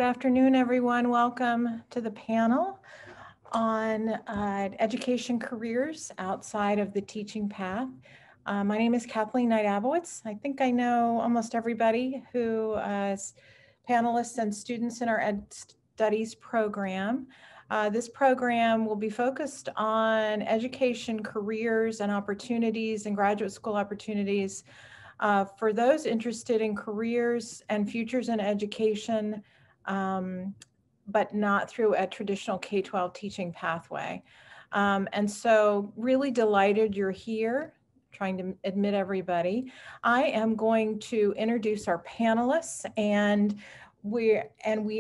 Good afternoon, everyone. Welcome to the panel on education careers outside of the teaching path. My name is Kathleen Knight-Abowitz. I think I know almost everybody who is panelists and students in our Ed Studies program. This program will be focused on education careers and opportunities and graduate school opportunities for those interested in careers and futures in education, but not through a traditional K-12 teaching pathway. And so really delighted you're here, trying to admit everybody. I am going to introduce our panelists, and we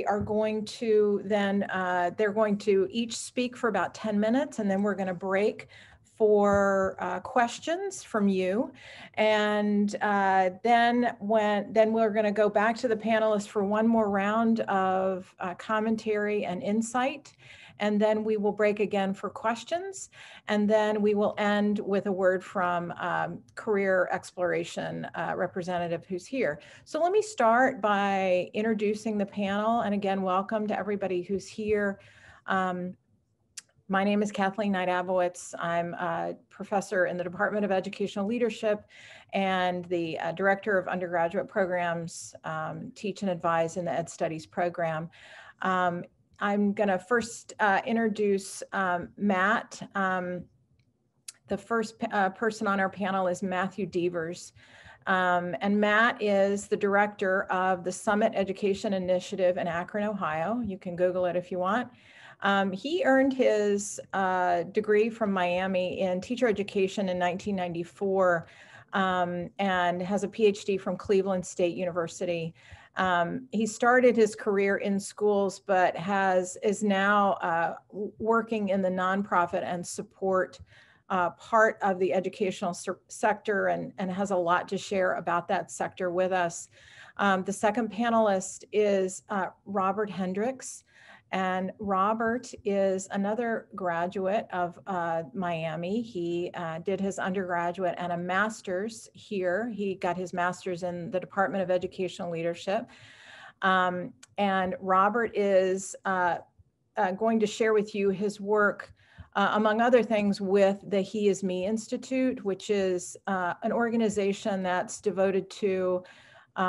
are going to then, they're going to each speak for about 10 minutes, and then we're going to break for questions from you. And then we're going to go back to the panelists for one more round of commentary and insight. And then we will break again for questions. And then we will end with a word from career exploration representative who's here. So let me start by introducing the panel. And again, welcome to everybody who's here. My name is Kathleen Knight-Abowitz. I'm a professor in the Department of Educational Leadership and the director of undergraduate programs, teach and advise in the Ed Studies program. I'm going to first introduce Matt. The first person on our panel is Matthew Devers. And Matt is the director of the Summit Education Initiative in Akron, Ohio. You can Google it if you want. He earned his degree from Miami in teacher education in 1994 and has a PhD from Cleveland State University. He started his career in schools, but is now working in the nonprofit and support part of the educational sector and has a lot to share about that sector with us. The second panelist is Robert Hendricks. And Robert is another graduate of Miami. He did his undergraduate and a master's here. He got his master's in the Department of Educational Leadership. And Robert is going to share with you his work, among other things, with the He Is Me Institute, which is an organization that's devoted to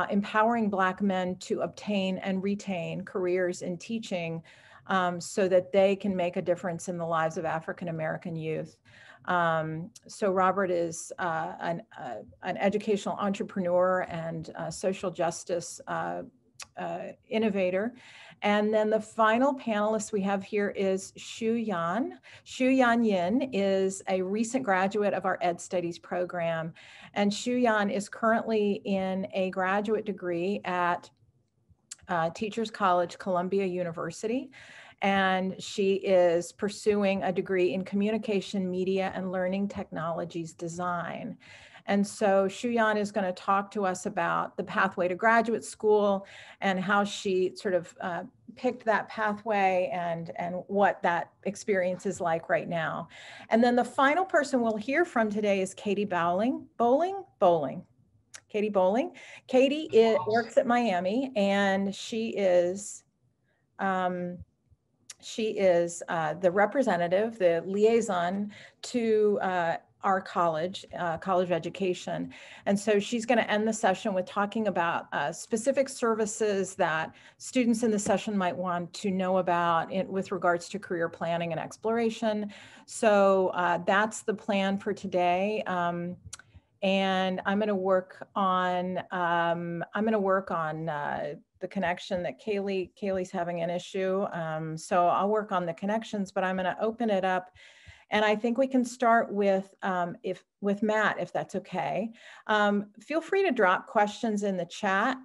empowering Black men to obtain and retain careers in teaching so that they can make a difference in the lives of African-American youth. So Robert is an educational entrepreneur and social justice innovator. And then the final panelist we have here is Shu Yan. Shu Yan Yin is a recent graduate of our Ed Studies program. And Shu Yan is currently in a graduate degree at Teachers College, Columbia University. And she is pursuing a degree in communication, media, and learning technologies design. And so Shu Yan is going to talk to us about the pathway to graduate school and how she sort of picked that pathway and what that experience is like right now. And then the final person we'll hear from today is Katie Bowling. Katie Bowling. Katie works at Miami, and she is the representative, the liaison to our college education. And so she's going to end the session with talking about specific services that students in the session might want to know about with regards to career planning and exploration. So that's the plan for today. And I'm going to work on the connection that Kaylee's having an issue. So I'll work on the connections, but I'm going to open it up. And I think we can start with Matt, if that's okay. Feel free to drop questions in the chat.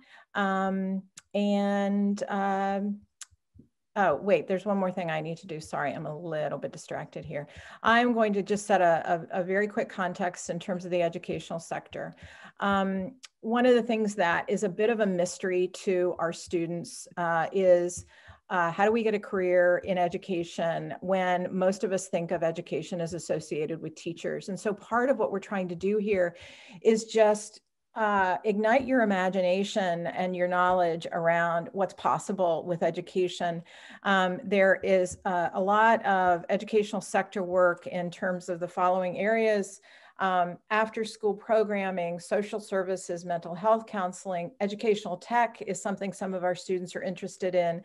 Oh, wait, there's one more thing I need to do. Sorry, I'm a little bit distracted here. I'm going to just set a very quick context in terms of the educational sector. One of the things that is a bit of a mystery to our students is how do we get a career in education when most of us think of education as associated with teachers? And so part of what we're trying to do here is just ignite your imagination and your knowledge around what's possible with education. There is a lot of educational sector work in terms of the following areas: after school programming, social services, mental health counseling. Educational tech is something some of our students are interested in.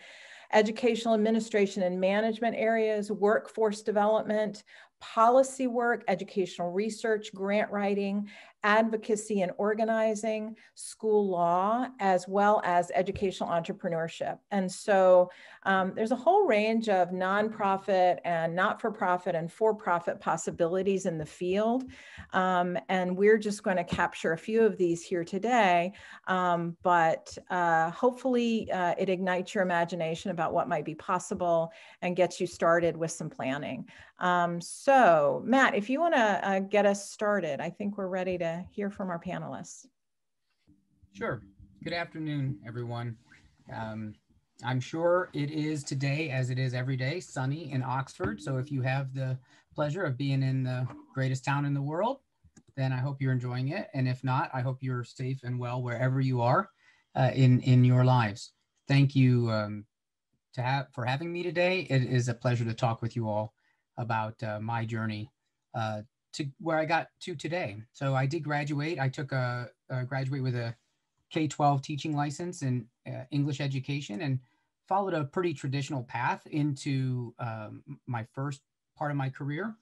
Educational administration and management areas, workforce development, policy work, educational research, grant writing, advocacy and organizing, school law, as well as educational entrepreneurship. And so there's a whole range of nonprofit and not-for-profit and for-profit possibilities in the field. And we're just going to capture a few of these here today, but hopefully it ignites your imagination about what might be possible and gets you started with some planning. So Matt, if you want to get us started, I think we're ready to hear from our panelists. Sure. Good afternoon, everyone. I'm sure it is today, as it is every day, sunny in Oxford. So if you have the pleasure of being in the greatest town in the world, then I hope you're enjoying it. And if not, I hope you're safe and well wherever you are in your lives. Thank you for having me today. It is a pleasure to talk with you all about my journey to where I got to today. So I did graduate. I took graduate with a K-12 teaching license in English education and followed a pretty traditional path into my first part of my career.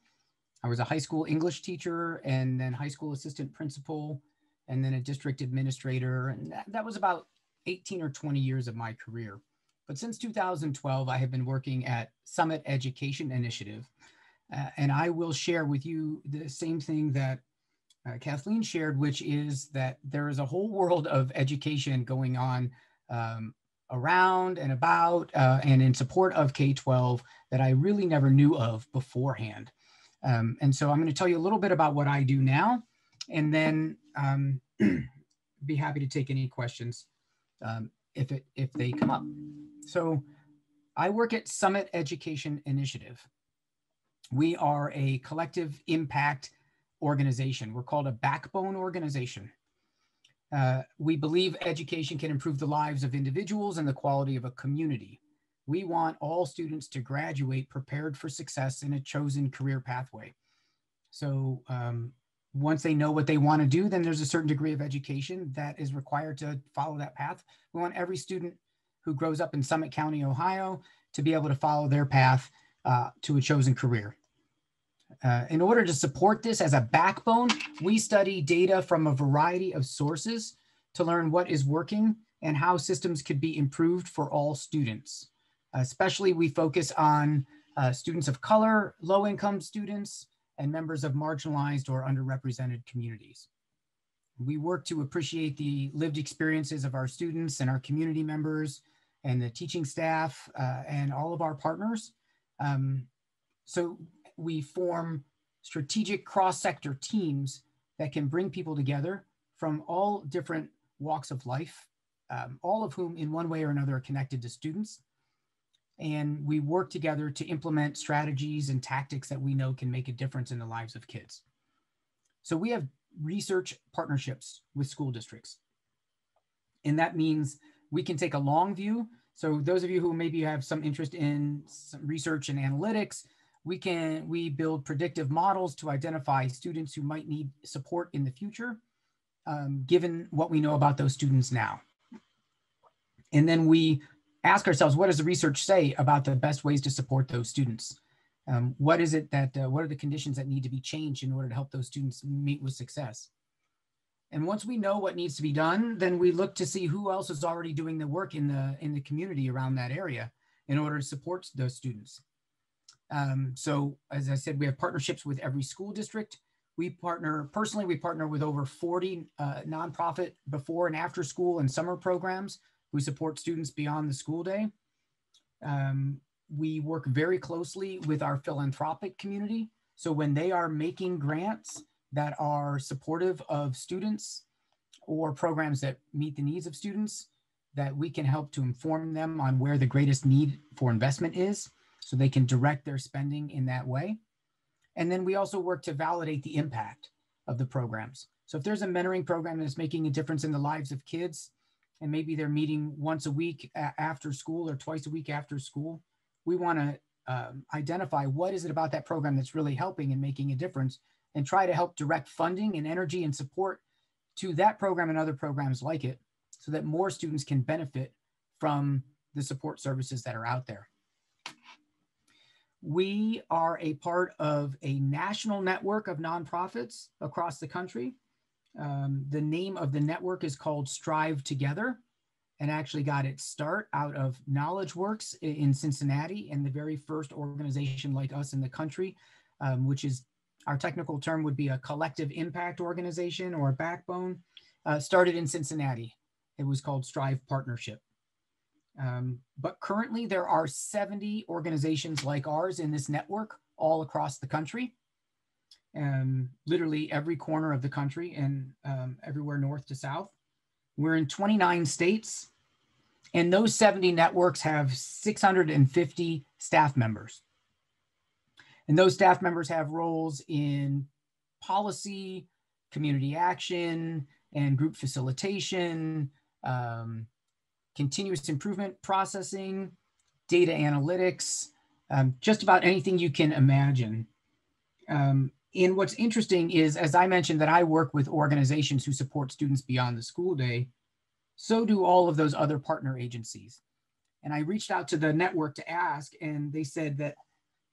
I was a high school English teacher and then high school assistant principal and then a district administrator. And that was about 18 or 20 years of my career. But since 2012, I have been working at Summit Education Initiative. And I will share with you the same thing that Kathleen shared, which is that there is a whole world of education going on around and about and in support of K-12 that I really never knew of beforehand. And so I'm going to tell you a little bit about what I do now, and then be happy to take any questions if they come up. So I work at Summit Education Initiative. We are a collective impact organization. We're called a backbone organization. We believe education can improve the lives of individuals and the quality of a community. We want all students to graduate prepared for success in a chosen career pathway. So once they know what they want to do, then there's a certain degree of education that is required to follow that path. We want every student who grows up in Summit County, Ohio, to be able to follow their path to a chosen career. In order to support this as a backbone, we study data from a variety of sources to learn what is working and how systems could be improved for all students. Especially, we focus on students of color, low-income students, and members of marginalized or underrepresented communities. We work to appreciate the lived experiences of our students and our community members and the teaching staff and all of our partners. So we form strategic cross-sector teams that can bring people together from all different walks of life, all of whom in one way or another are connected to students. And we work together to implement strategies and tactics that we know can make a difference in the lives of kids. So we have research partnerships with school districts. And that means we can take a long view. So those of you who maybe have some interest in some research and analytics, we build predictive models to identify students who might need support in the future, given what we know about those students now. And then we ask ourselves, what does the research say about the best ways to support those students? What is it that, what are the conditions that need to be changed in order to help those students meet with success? And once we know what needs to be done, then we look to see who else is already doing the work in the community around that area in order to support those students. So as I said, we have partnerships with every school district. We partner with over 40 nonprofit before and after school and summer programs who support students beyond the school day. We work very closely with our philanthropic community. So when they are making grants that are supportive of students or programs that meet the needs of students, that we can help to inform them on where the greatest need for investment is, so they can direct their spending in that way. And then we also work to validate the impact of the programs. So if there's a mentoring program that's making a difference in the lives of kids, and maybe they're meeting once a week after school or twice a week after school, we want to identify what is it about that program that's really helping and making a difference, and try to help direct funding and energy and support to that program and other programs like it, so that more students can benefit from the support services that are out there. We are a part of a national network of nonprofits across the country. The name of the network is called Strive Together, and actually got its start out of Knowledge Works in Cincinnati, and the very first organization like us in the country, which is, our technical term would be a collective impact organization or a backbone, started in Cincinnati. It was called Strive Partnership. But currently there are 70 organizations like ours in this network all across the country, literally every corner of the country, and everywhere north to south. We're in 29 states, and those 70 networks have 650 staff members. And those staff members have roles in policy, community action, and group facilitation, continuous improvement processing, data analytics, just about anything you can imagine. And what's interesting is, as I mentioned, that I work with organizations who support students beyond the school day, so do all of those other partner agencies. And I reached out to the network to ask, and they said that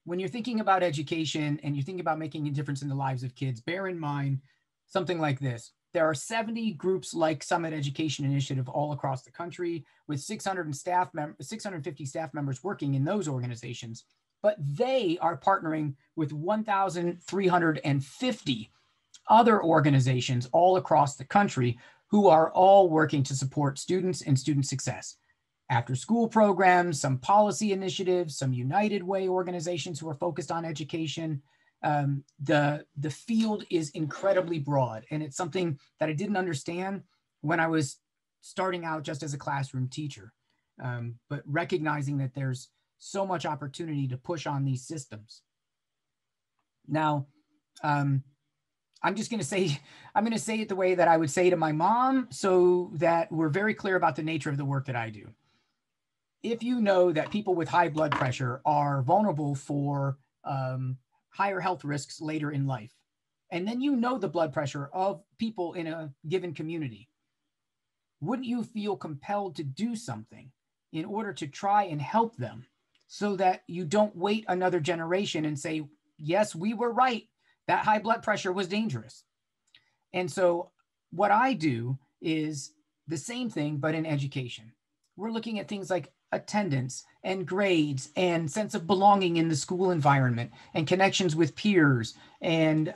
when you're thinking about education and you think about making a difference in the lives of kids, bear in mind something like this. There are 70 groups like Summit Education Initiative all across the country, with 650 staff members working in those organizations, but they are partnering with 1,350 other organizations all across the country who are all working to support students and student success. After school programs, some policy initiatives, some United Way organizations who are focused on education. The field is incredibly broad, and it's something that I didn't understand when I was starting out just as a classroom teacher, but recognizing that there's so much opportunity to push on these systems. Now, I'm just going to say, I'm going to say it the way that I would say to my mom, so that we're very clear about the nature of the work that I do. If you know that people with high blood pressure are vulnerable for higher health risks later in life, and then you know the blood pressure of people in a given community, wouldn't you feel compelled to do something in order to try and help them, so that you don't wait another generation and say, yes, we were right, that high blood pressure was dangerous? And so what I do is the same thing, but in education. We're looking at things like attendance and grades and sense of belonging in the school environment, and connections with peers, and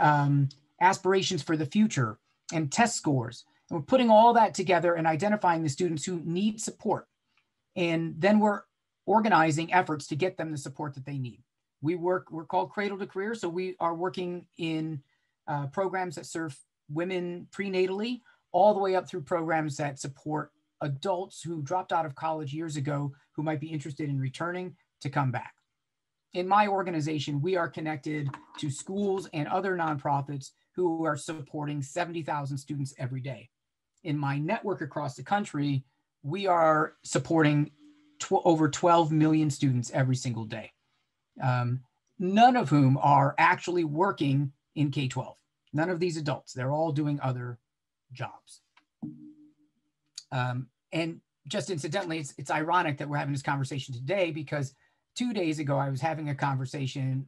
aspirations for the future, and test scores. And we're putting all that together and identifying the students who need support. And then we're organizing efforts to get them the support that they need. We're called Cradle to Career. So we are working in programs that serve women prenatally, all the way up through programs that support adults who dropped out of college years ago, who might be interested in returning to come back. In my organization, we are connected to schools and other nonprofits who are supporting 70,000 students every day. In my network across the country, we are supporting over 12 million students every single day, none of whom are actually working in K-12. None of these adults, they're all doing other jobs. And just incidentally, it's ironic that we're having this conversation today, because 2 days ago, I was having a conversation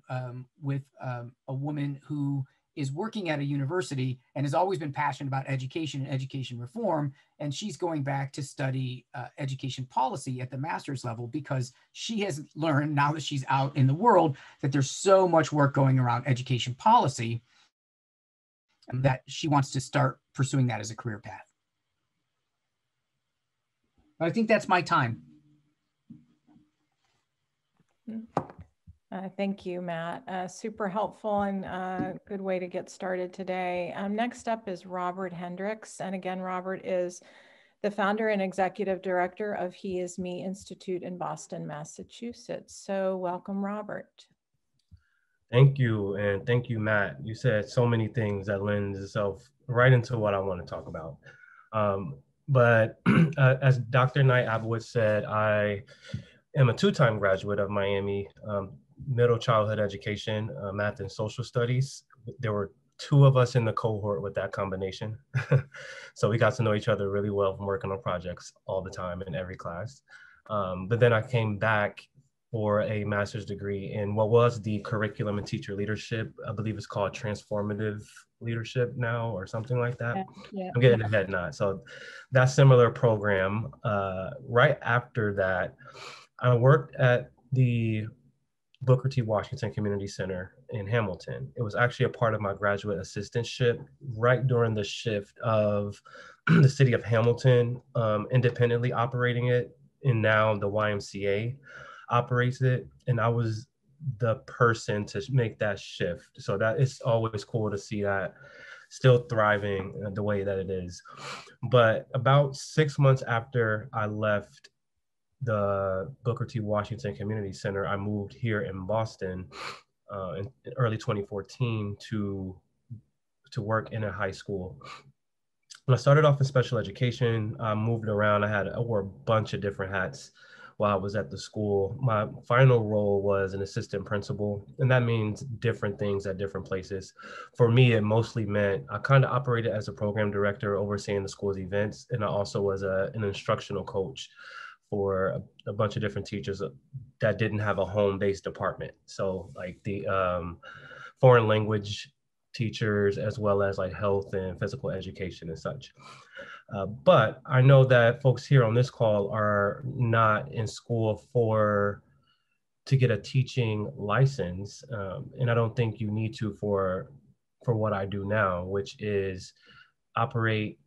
with a woman who is working at a university and has always been passionate about education and education reform. And she's going back to study education policy at the master's level, because she has learned, now that she's out in the world, that there's so much work going around education policy that she wants to start pursuing that as a career path. I think that's my time. Thank you, Matt. Super helpful and good way to get started today. Next up is Robert Hendricks. And again, Robert is the founder and executive director of He Is Me Institute in Boston, Massachusetts. So welcome, Robert. Thank you, and thank you, Matt. You said so many things that lends itself right into what I want to talk about. But as Dr. Knight Abowitz said, I am a two-time graduate of Miami middle childhood education, math and social studies. There were two of us in the cohort with that combination. So we got to know each other really well from working on projects all the time in every class. But then I came back for a master's degree in what was the curriculum and teacher leadership. I believe it's called transformative leadership now or something like that. Yeah. I'm getting ahead now. So that similar program, right after that, I worked at the Booker T. Washington Community Center in Hamilton. It was actually a part of my graduate assistantship right during the shift of the city of Hamilton independently operating it, and now the YMCA operates it. And I was the person to make that shift. So that it's always cool to see that still thriving the way that it is. But about 6 months after I left the Booker T. Washington Community Center, I moved here in Boston in early 2014 to work in a high school. When I started off in special education, I moved around. I wore a bunch of different hats while I was at the school. My final role was an assistant principal, and that means different things at different places. For me, it mostly meant I kind of operated as a program director overseeing the school's events, and I also was an instructional coach for a bunch of different teachers that didn't have a home-based department. So like the foreign language teachers, as well as like health and physical education and such. But I know that folks here on this call are not in school to get a teaching license. And I don't think you need to for what I do now, which is operate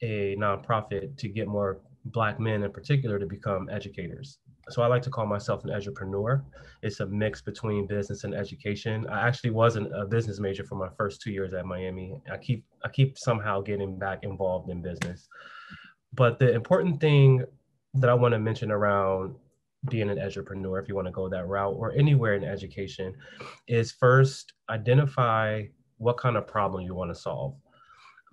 a nonprofit to get more Black men in particular to become educators. So I like to call myself an edupreneur. It's a mix between business and education. I actually wasn't a business major for my first 2 years at Miami. I keep somehow getting back involved in business. But the important thing that I want to mention around being an edupreneur, if you want to go that route, or anywhere in education, is first identify what kind of problem you want to solve.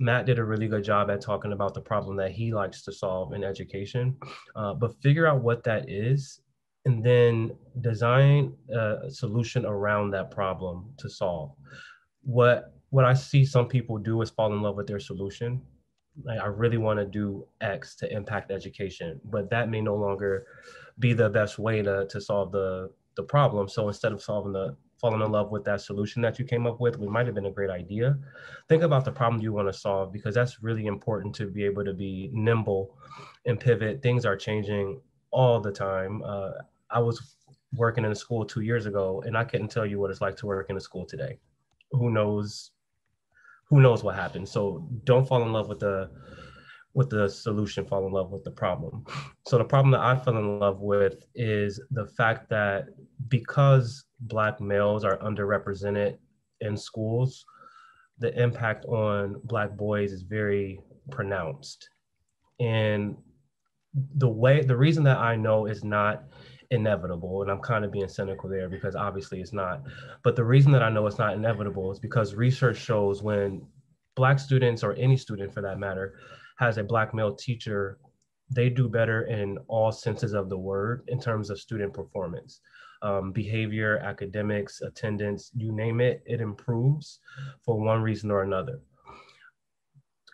Matt did a really good job at talking about the problem that he likes to solve in education, but figure out what that is and then design a solution around that problem to solve. What I see some people do is fall in love with their solution. Like, I really want to do X to impact education, but that may no longer be the best way to solve the problem. So instead of falling in love with that solution that you came up with, which might have been a great idea, think about the problem you want to solve, because that's really important to be able to be nimble and pivot. Things are changing all the time. I was working in a school 2 years ago, and I couldn't tell you what it's like to work in a school today. Who knows? Who knows what happens? So don't fall in love with the solution, fall in love with the problem. So the problem that I fell in love with is the fact that because Black males are underrepresented in schools, the impact on Black boys is very pronounced. And the reason that I know is not inevitable, and I'm kind of being cynical there because obviously it's not, but the reason that I know it's not inevitable is because research shows when Black students, or any student for that matter, has a Black male teacher, they do better in all senses of the word in terms of student performance. Behavior, academics, attendance, you name it, it improves for one reason or another.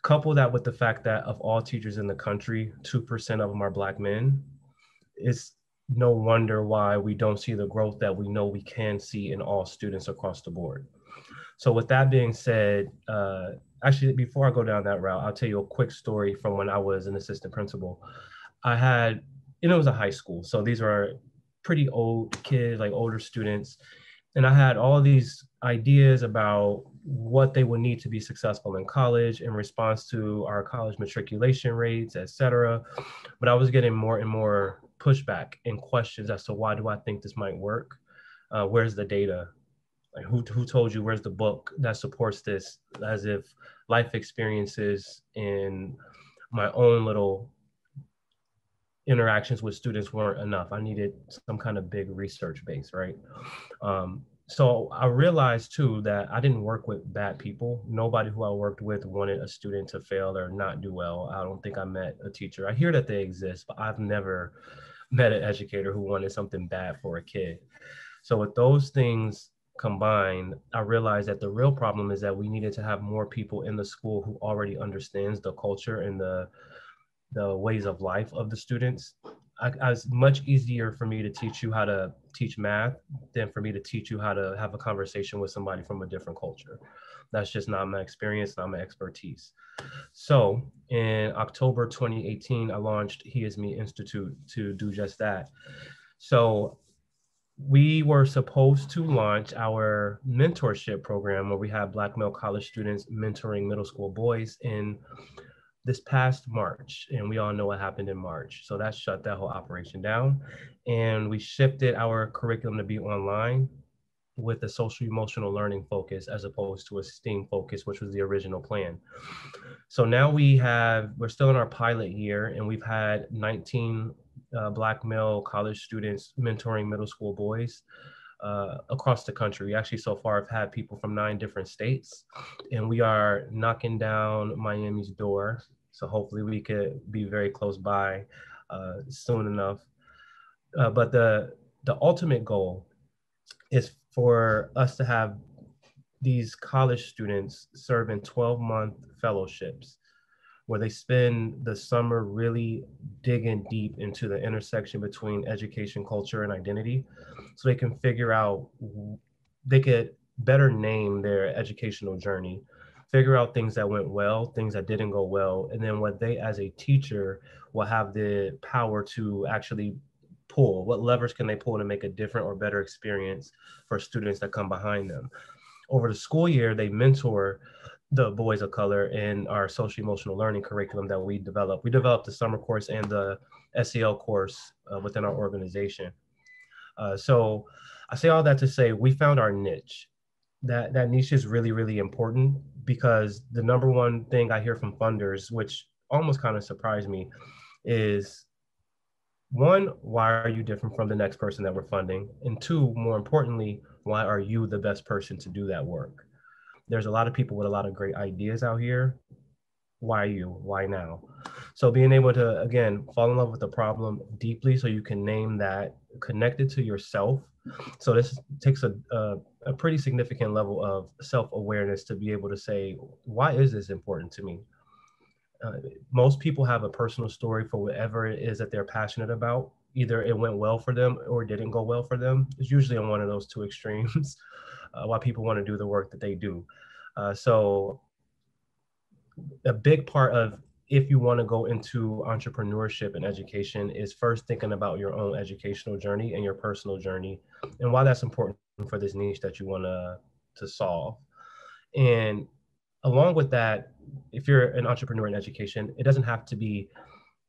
Couple that with the fact that of all teachers in the country, 2% of them are Black men. It's no wonder why we don't see the growth that we know we can see in all students across the board. So with that being said, actually, before I go down that route, I'll tell you a quick story from when I was an assistant principal. And it was a high school. So these are pretty old kids, like older students. And I had all these ideas about what they would need to be successful in college in response to our college matriculation rates, et cetera. But I was getting more and more pushback and questions as to why do I think this might work? Where's the data? Like who told you? Where's the book that supports this? As if life experiences and my own little interactions with students weren't enough. I needed some kind of big research base, right? So I realized too that I didn't work with bad people. Nobody who I worked with wanted a student to fail or not do well. I don't think I met a teacher. I hear that they exist, but I've never met an educator who wanted something bad for a kid. So with those things combined, I realized that the real problem is that we needed to have more people in the school who already understands the culture and the ways of life of the students. It's much easier for me to teach you how to teach math than for me to teach you how to have a conversation with somebody from a different culture. That's just not my experience, not my expertise. So in October 2018, I launched He Is Me Institute to do just that. So we were supposed to launch our mentorship program where we have Black male college students mentoring middle school boys in this past March, and we all know what happened in March. So that shut that whole operation down. And we shifted our curriculum to be online with a social emotional learning focus as opposed to a STEAM focus, which was the original plan. So now we're still in our pilot year, and we've had 19 Black male college students mentoring middle school boys across the country. We actually so far have had people from 9 different states, and we are knocking down Miami's door. So hopefully we could be very close by soon enough. But the ultimate goal is for us to have these college students serve in 12-month fellowships where they spend the summer really digging deep into the intersection between education, culture, and identity, so they can figure out, they could better name their educational journey, figure out things that went well, things that didn't go well, and then what they as a teacher will have the power to actually pull. What levers can they pull to make a different or better experience for students that come behind them? Over the school year, they mentor the boys of color in our social emotional learning curriculum that we developed. We developed the summer course and the SEL course within our organization. So I say all that to say we found our niche. That niche is really, really important because the number one thing I hear from funders, which almost kind of surprised me, is one, why are you different from the next person that we're funding? And two, more importantly, why are you the best person to do that work? There's a lot of people with a lot of great ideas out here. Why you? Why now? So being able to, again, fall in love with the problem deeply so you can name that, connect it to yourself. So this takes a pretty significant level of self-awareness to be able to say, why is this important to me? Most people have a personal story for whatever it is that they're passionate about. Either it went well for them or it didn't go well for them. It's usually on one of those two extremes why people want to do the work that they do. So a big part of if you want to go into entrepreneurship and education is first thinking about your own educational journey and your personal journey and why that's important for this niche that you want to solve. And along with that, if you're an entrepreneur in education, it doesn't have to be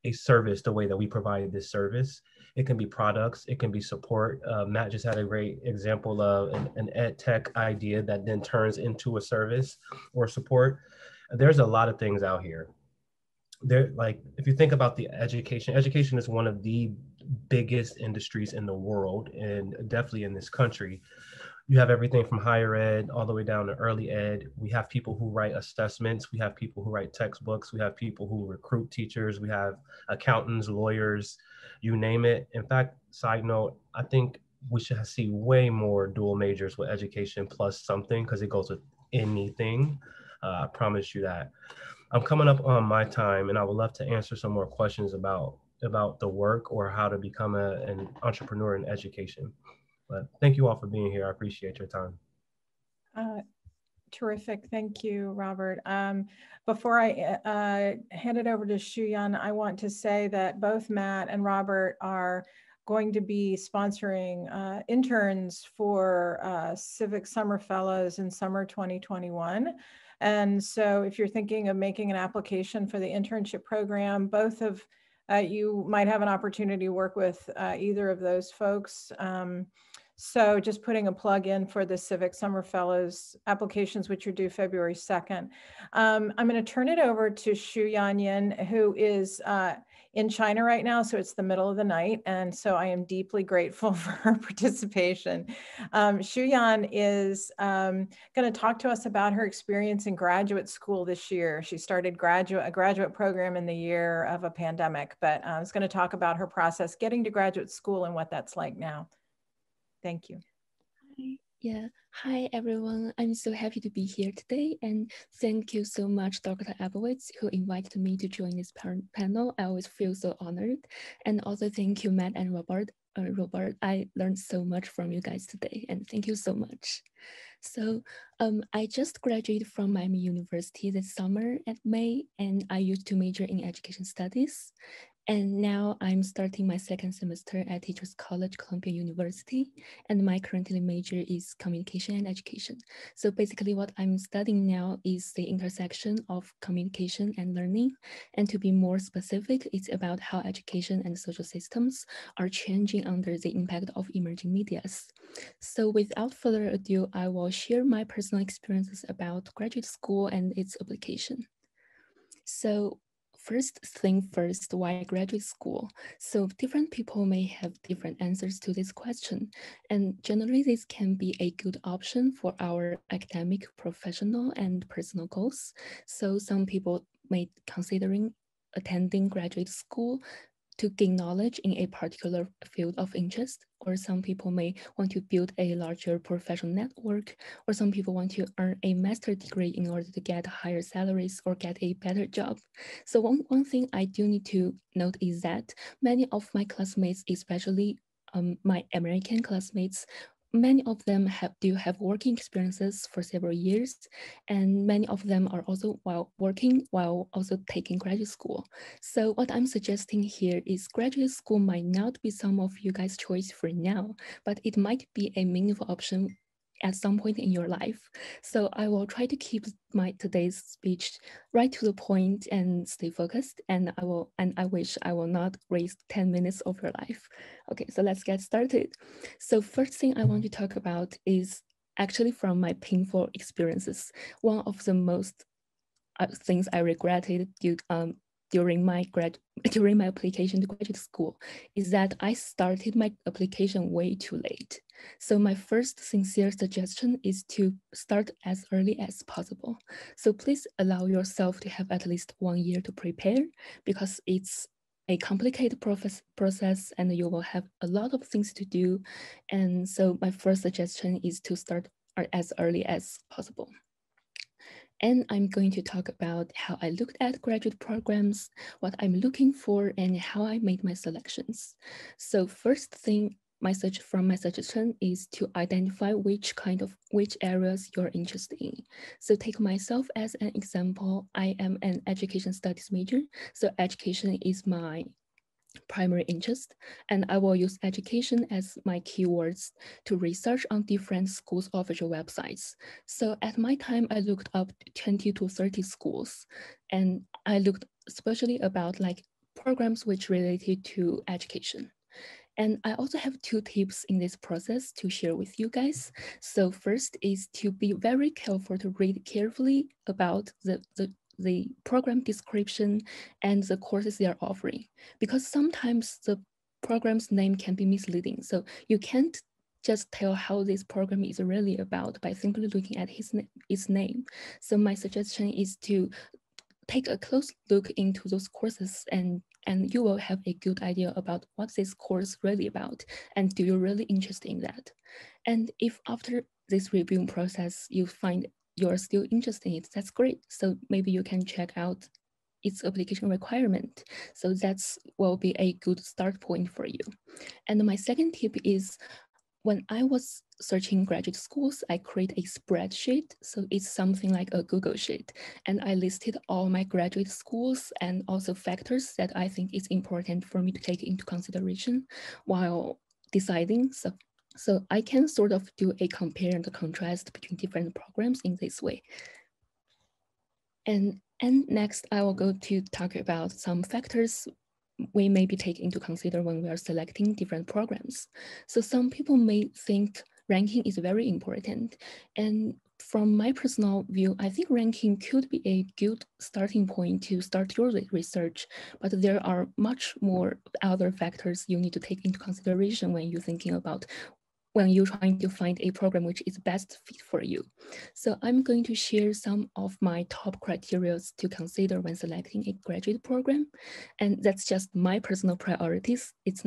a service the way that we provide this service. It can be products, it can be support. Matt just had a great example of an ed tech idea that then turns into a service or support. There's a lot of things out here. There, like, if you think about the education is one of the biggest industries in the world and definitely in this country. You have everything from higher ed all the way down to early ed. We have people who write assessments. We have people who write textbooks. We have people who recruit teachers. We have accountants, lawyers, you name it. In fact, side note, I think we should see way more dual majors with education plus something because it goes with anything. I promise you that. I'm coming up on my time and I would love to answer some more questions about the work or how to become an entrepreneur in education. But thank you all for being here. I appreciate your time. Terrific. Thank you, Robert. Before I hand it over to Shuyan, I want to say that both Matt and Robert are going to be sponsoring interns for Civic Summer Fellows in summer 2021. And so if you're thinking of making an application for the internship program, both of you might have an opportunity to work with either of those folks. So just putting a plug in for the Civic Summer Fellows applications, which are due February 2nd. I'm going to turn it over to Shuyan Yin, who is in China right now, so it's the middle of the night. And so I am deeply grateful for her participation. Shuyan is going to talk to us about her experience in graduate school this year. She started a graduate program in the year of a pandemic, but is going to talk about her process getting to graduate school and what that's like now. Thank you. Yeah, hi everyone. I'm so happy to be here today, and thank you so much, Dr. Abowitz, who invited me to join this panel. I always feel so honored, and also thank you, Matt and Robert. I learned so much from you guys today, and thank you so much. So I just graduated from Miami University this summer at May, and I used to major in education studies. And now I'm starting my second semester at Teachers College, Columbia University, and my currently major is communication and education. So basically what I'm studying now is the intersection of communication and learning. And to be more specific, it's about how education and social systems are changing under the impact of emerging medias. So without further ado, I will share my personal experiences about graduate school and its application. So first thing first, why graduate school? So different people may have different answers to this question. And generally this can be a good option for our academic, professional, and personal goals. So some people may considering attending graduate school to gain knowledge in a particular field of interest, or some people may want to build a larger professional network, or some people want to earn a master's degree in order to get higher salaries or get a better job. So one thing I do need to note is that many of my classmates, especially my American classmates, many of them do have working experiences for several years, and many of them are also working while also taking graduate school. So what I'm suggesting here is graduate school might not be some of you guys' choice for now, but it might be a meaningful option at some point in your life. So I will try to keep my today's speech right to the point and stay focused, and I wish I will not waste 10 minutes of your life. Okay, so let's get started. So first thing I want to talk about is actually from my painful experiences. One of the most things I regretted during my application to graduate school is that I started my application way too late. So my first sincere suggestion is to start as early as possible. So please allow yourself to have at least 1 year to prepare, because it's a complicated process and you will have a lot of things to do. And so my first suggestion is to start as early as possible. And I'm going to talk about how I looked at graduate programs, what I'm looking for, and how I made my selections. So first thing, my suggestion is to identify which areas you're interested in. So take myself as an example. I am an education studies major. So education is my primary interest, and I will use education as my keywords to research on different schools' official websites. So at my time, I looked up 20 to 30 schools, and I looked especially about like programs which related to education. And I also have 2 tips in this process to share with you guys. So first is to be very careful to read carefully about the program description and the courses they are offering, because sometimes the program's name can be misleading. So you can't just tell how this program is really about by simply looking at its name. So my suggestion is to take a close look into those courses, and you will have a good idea about what this course really about, and do you really interested in that. And if after this reviewing process you find you're still interested in it, that's great. So maybe you can check out its application requirement. So that's will be a good start point for you. And my second tip is, when I was searching graduate schools, I create a spreadsheet. So it's something like a Google Sheet. And I listed all my graduate schools and also factors that I think is important for me to take into consideration while deciding. So I can sort of do a compare and contrast between different programs in this way. And next, I will go to talk about some factors we may be taking into consider when we are selecting different programs. So some people may think ranking is very important. And from my personal view, I think ranking could be a good starting point to start your research, but there are much more other factors you need to take into consideration when you're thinking about when you're trying to find a program which is best fit for you. So I'm going to share some of my top criteria to consider when selecting a graduate program. And that's just my personal priorities. It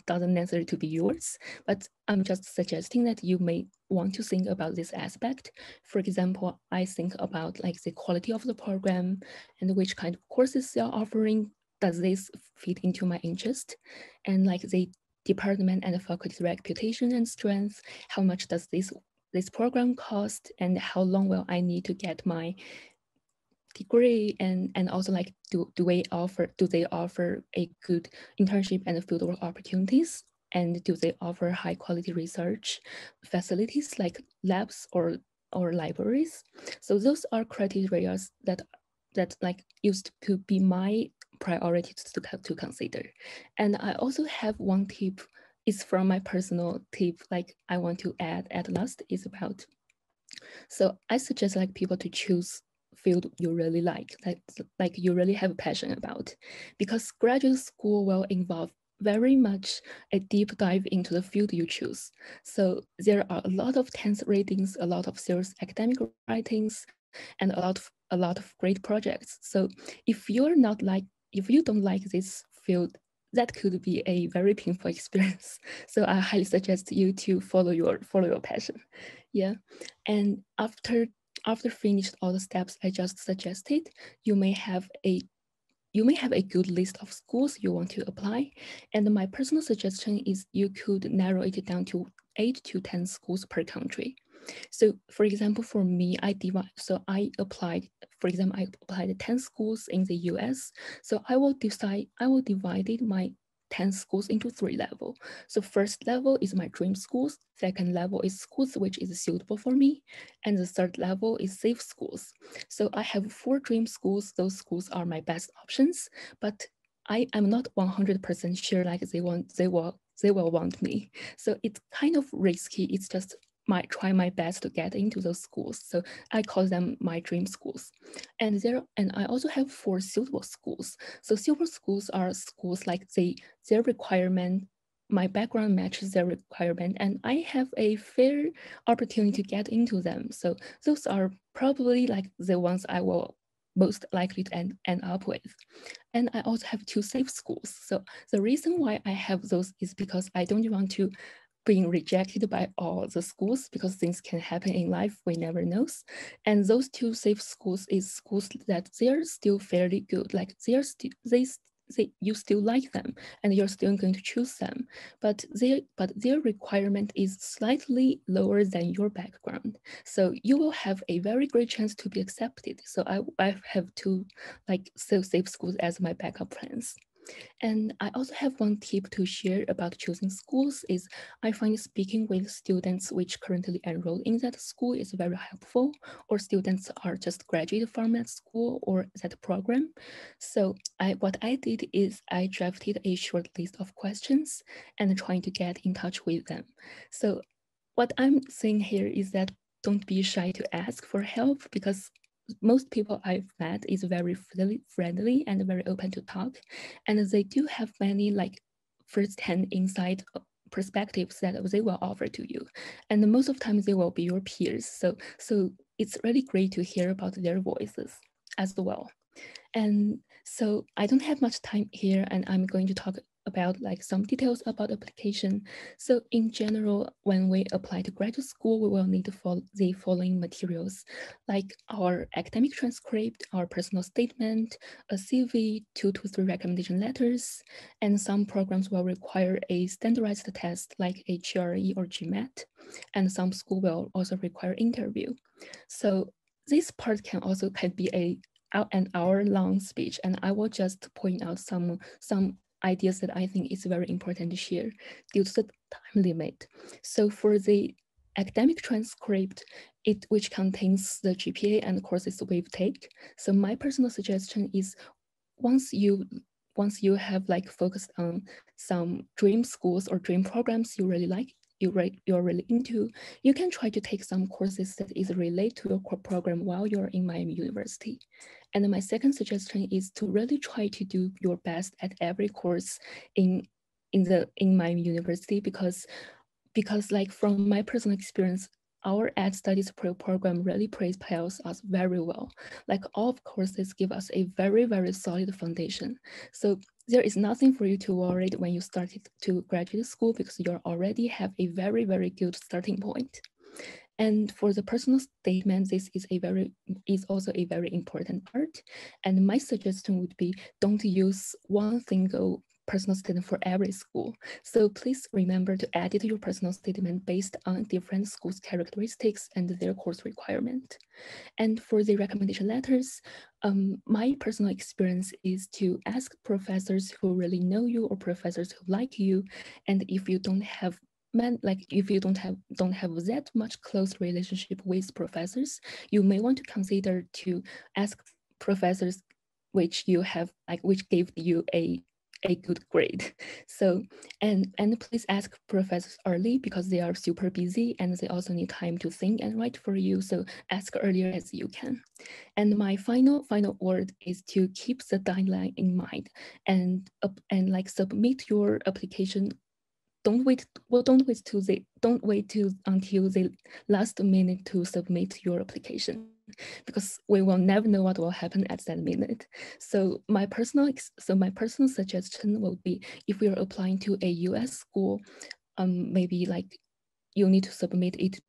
doesn't necessarily to be yours, but I'm just suggesting that you may want to think about this aspect. For example, I think about like the quality of the program and which kind of courses they're offering. Does this fit into my interest? And like the department and faculty's reputation and strength, how much does this program cost, and how long will I need to get my degree, and also like do they offer a good internship and fieldwork opportunities, and do they offer high quality research facilities like labs or libraries. So those are criteria that like used to be my priority to consider. And I also have one tip, is from my personal tip, like I want to add at last, is about, so I suggest like people to choose field you really like you really have a passion about, because graduate school will involve very much a deep dive into the field you choose. So there are a lot of tense readings, a lot of serious academic writings, and a lot of great projects. So if you don't like this field, that could be a very painful experience. So I highly suggest you to follow your passion. Yeah, and after finished all the steps I just suggested, you may have a good list of schools you want to apply. And my personal suggestion is you could narrow it down to 8 to 10 schools per country. So for example, for me, I applied 10 schools in the US. So I will divide my 10 schools into 3 levels. So first level is my dream schools, second level is schools which is suitable for me, and the third level is safe schools. So I have 4 dream schools. Those schools are my best options, but I am not 100% sure like they will want me. So it's kind of risky. It's just try my best to get into those schools. So I call them my dream schools. And I also have 4 suitable schools. So suitable schools are schools like their requirement, my background matches their requirement, and I have a fair opportunity to get into them. So those are probably like the ones I will most likely to end up with. And I also have 2 safe schools. So the reason why I have those is because I don't want to being rejected by all the schools, because things can happen in life, we never knows. And those 2 safe schools is schools that they're still fairly good, like you still like them and you're still going to choose them, but their requirement is slightly lower than your background. So you will have a very great chance to be accepted. So I have 2 like safe schools as my backup plans. And I also have one tip to share about choosing schools is I find speaking with students which currently enroll in that school is very helpful, or students are just graduated from that school or that program. So what I did is I drafted a short list of questions and trying to get in touch with them. So what I'm saying here is that don't be shy to ask for help, because most people I've met is very friendly and very open to talk. And they do have many like first-hand insight perspectives that they will offer to you. And most of the time they will be your peers. So it's really great to hear about their voices as well. And so I don't have much time here, and I'm going to talk about like some details about application. So in general, when we apply to graduate school, we will need to follow the following materials, like our academic transcript, our personal statement, a CV, 2 to 3 recommendation letters, and some programs will require a standardized test like a GRE or GMAT, and some school will also require interview. So this part can be an hour-long speech, and I will just point out some ideas that I think is very important to share due to the time limit. So for the academic transcript, which contains the GPA and courses we've taken. So my personal suggestion is once you have like focused on some dream schools or dream programs you really like, you're really into, you can try to take some courses that is related to your core program while you're in Miami University. And my second suggestion is to really try to do your best at every course in Miami University, because like from my personal experience, our Ed Studies program really prepares us very well. Like all of courses give us a very, very solid foundation. So there is nothing for you to worry when you started to graduate school, because you already have a very, very good starting point. And for the personal statement, this is also a very important part. And my suggestion would be, don't use one single personal statement for every school. So please remember to edit your personal statement based on different schools' characteristics and their course requirement. And for the recommendation letters, my personal experience is to ask professors who really know you or professors who like you. And if you don't have if you don't have that much close relationship with professors, you may want to consider to ask professors which gave you a good grade. So, and please ask professors early, because they are super busy and they also need time to think and write for you. So ask earlier as you can. And my final word is to keep the deadline in mind, and like submit your application. Don't wait until the last minute to submit your application, because we will never know what will happen at that minute. So my personal suggestion will be, if you're applying to a US school, maybe like you need to submit it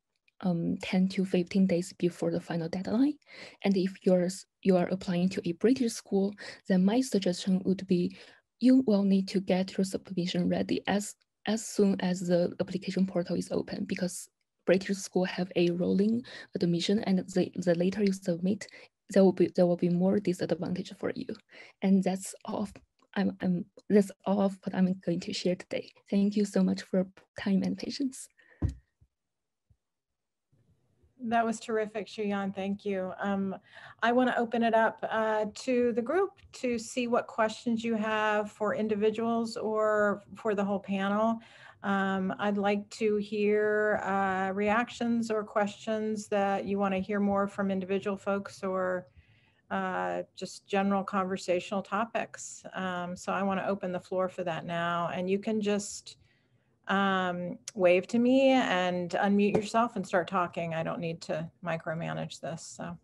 10 to 15 days before the final deadline. And if you are applying to a British school, then my suggestion would be, you will need to get your submission ready as soon as the application portal is open, because British school have a rolling admission, and the later you submit, there will be more disadvantage for you. And that's all. That's all of what I'm going to share today. Thank you so much for your time and patience. That was terrific, Shuyan. Thank you. I want to open it up to the group to see what questions you have for individuals or for the whole panel. I'd like to hear reactions or questions that you want to hear more from individual folks, or just general conversational topics. So I want to open the floor for that now, and you can just wave to me and unmute yourself and start talking. I don't need to micromanage this. So.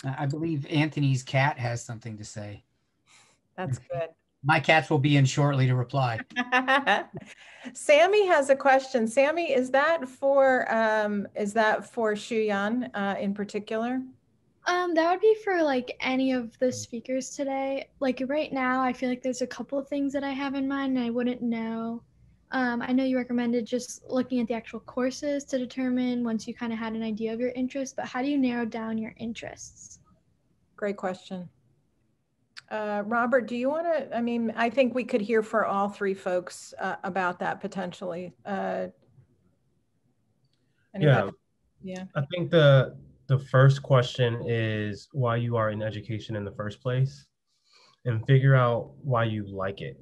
I believe Anthony's cat has something to say. That's good. My cats will be in shortly to reply. Sammy has a question. Sammy, is that for Shuyan in particular? That would be for like any of the speakers today. Like right now, I feel like there's a couple of things that I have in mind and I wouldn't know. I know you recommended just looking at the actual courses to determine once you kind of had an idea of your interests, but how do you narrow down your interests? Great question. Robert, do you want to, I mean, I think we could hear for all three folks about that potentially. Yeah. Yeah. I think the first question is why you are in education in the first place, and figure out why you like it.